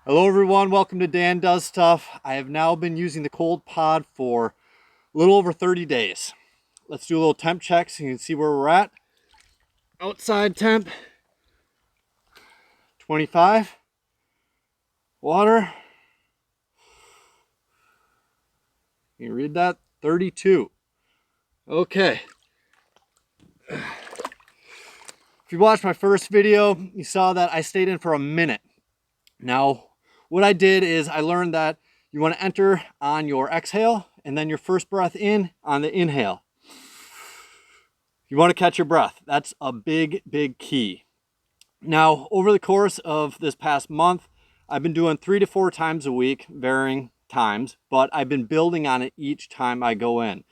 Hello everyone, welcome to Dan Does Stuff. I have now been using the cold pod for a little over 30 days. Let's do a little temp check so you can see where we're at. Outside temp, 25. Water, can you read that? 32. Okay. If you watched my first video, you saw that I stayed in for a minute. Now, what I did is I learned that you want to enter on your exhale and then your first breath in on the inhale. You want to catch your breath. That's a big key. Now, over the course of this past month, I've been doing 3 to 4 times a week, varying times, but I've been building on it each time I go in.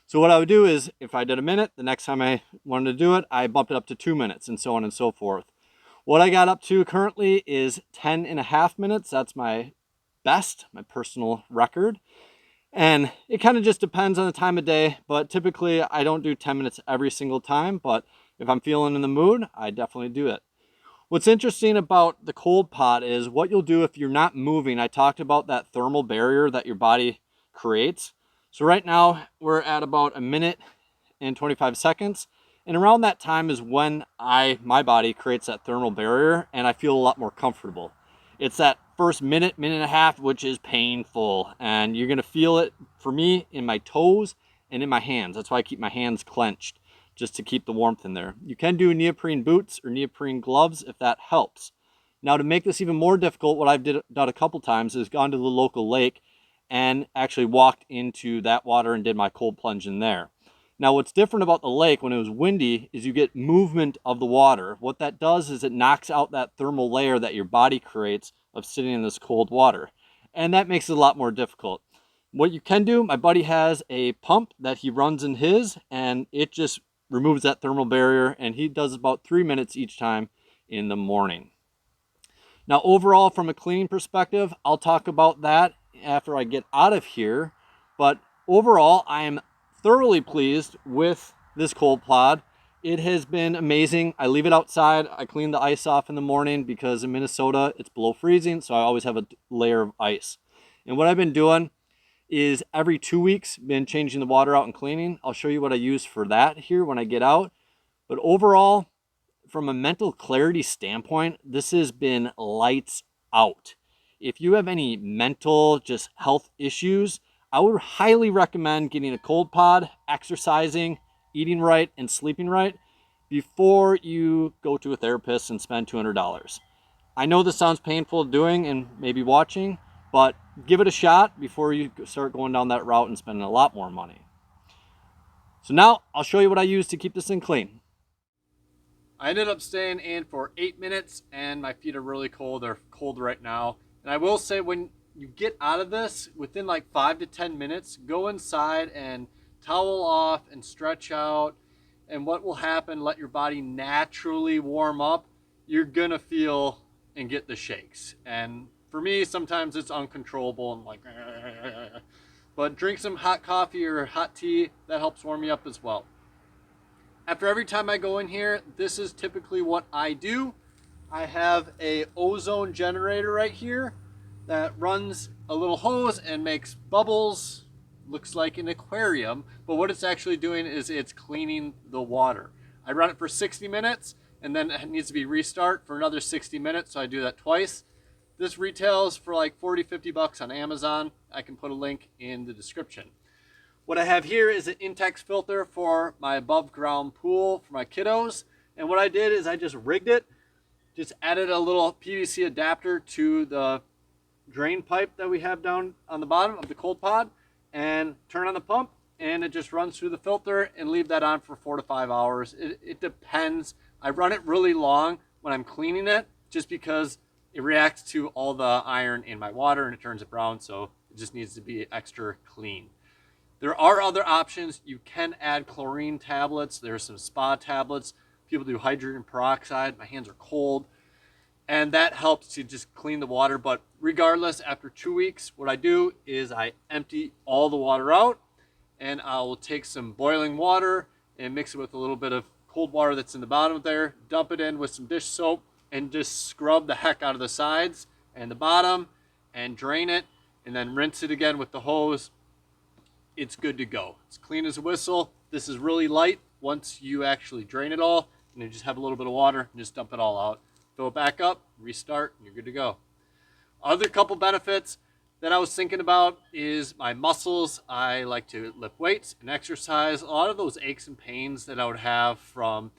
So what I would do is, if I did a minute, the next time I wanted to do it, I bumped it up to 2 minutes and so on and so forth. What I got up to currently is 10.5 minutes. That's my best, my personal record. And it kind of just depends on the time of day, but typically I don't do 10 minutes every single time, but if I'm feeling in the mood, I definitely do it. What's interesting about the cold pod is what you'll do if you're not moving. I talked about that thermal barrier that your body creates. So right now we're at about 1 minute and 25 seconds. And around that time is when my body creates that thermal barrier and I feel a lot more comfortable. It's that first minute and a half, which is painful. And you're gonna feel it, for me, in my toes and in my hands. That's why I keep my hands clenched, just to keep the warmth in there. You can do neoprene boots or neoprene gloves if that helps. Now, to make this even more difficult, what I've done a couple times is gone to the local lake and actually walked into that water and did my cold plunge in there. Now, what's different about the lake when it was windy is you get movement of the water. What that does is it knocks out that thermal layer that your body creates of sitting in this cold water. And that makes it a lot more difficult. What you can do, my buddy has a pump that he runs in his, and it just removes that thermal barrier, and he does about 3 minutes each time in the morning. Now, overall, from a cleaning perspective, I'll talk about that after I get out of here. But overall, I am thoroughly pleased with this cold pod. It has been amazing. I leave it outside. I clean the ice off in the morning because in Minnesota it's below freezing, so I always have a layer of ice. And what I've been doing is every 2 weeks been changing the water out and cleaning. I'll show you what I use for that here when I get out. But overall, from a mental clarity standpoint, this has been lights out. If you have any mental just health issues, I would highly recommend getting a cold pod, exercising, eating right, and sleeping right before you go to a therapist and spend $200. I know this sounds painful doing and maybe watching, but give it a shot before you start going down that route and spending a lot more money. So now I'll show you what I use to keep this thing clean. I ended up staying in for 8 minutes and my feet are really cold. They're cold right now. And I will say, when you get out of this, within like 5 to 10 minutes, go inside and towel off and stretch out. And what will happen, let your body naturally warm up. You're gonna feel and get the shakes. And for me, sometimes it's uncontrollable and like, but drink some hot coffee or hot tea. That helps warm me up as well. After every time I go in here, this is typically what I do. I have a Ozone generator right here that runs a little hose and makes bubbles. Looks like an aquarium, but what it's actually doing is it's cleaning the water. I run it for 60 minutes and then it needs to be restart for another 60 minutes, so I do that twice. This retails for like 40-50 bucks on Amazon. I can put a link in the description. What I have here is an Intex filter for my above ground pool for my kiddos. And what I did is I just rigged it, just added a little PVC adapter to the drain pipe that we have down on the bottom of the cold pod, and turn on the pump and it just runs through the filter, and leave that on for 4 to 5 hours. It depends. I run it really long when I'm cleaning it just because it reacts to all the iron in my water and it turns it brown, so it just needs to be extra clean. There are other options. You can add chlorine tablets. There's some spa tablets. People do hydrogen peroxide. My hands are cold. And that helps to just clean the water. But regardless, after 2 weeks, what I do is I empty all the water out, and I'll take some boiling water and mix it with a little bit of cold water that's in the bottom there, dump it in with some dish soap, and just scrub the heck out of the sides. and the bottom and drain it, and then rinse it again with the hose. It's good to go. It's clean as a whistle. This is really light once you actually drain it all, and you just have a little bit of water and just dump it all out. Fill it back up, restart, and you're good to go. Other couple benefits that I was thinking about is my muscles. I like to lift weights and exercise. A lot of those aches and pains that I would have from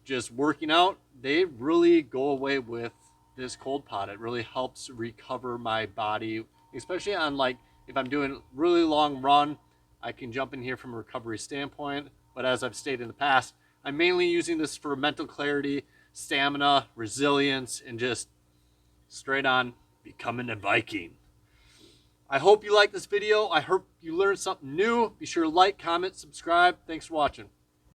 just working out, they really go away with this cold pot. It really helps recover my body, especially on like if I'm doing a really long run. I can jump in here from a recovery standpoint, but as I've stated in the past, I'm mainly using this for mental clarity, stamina, resilience, and just straight on becoming a Viking. I hope you like this video. I hope you learned something new. Be sure to like, comment, subscribe. Thanks for watching.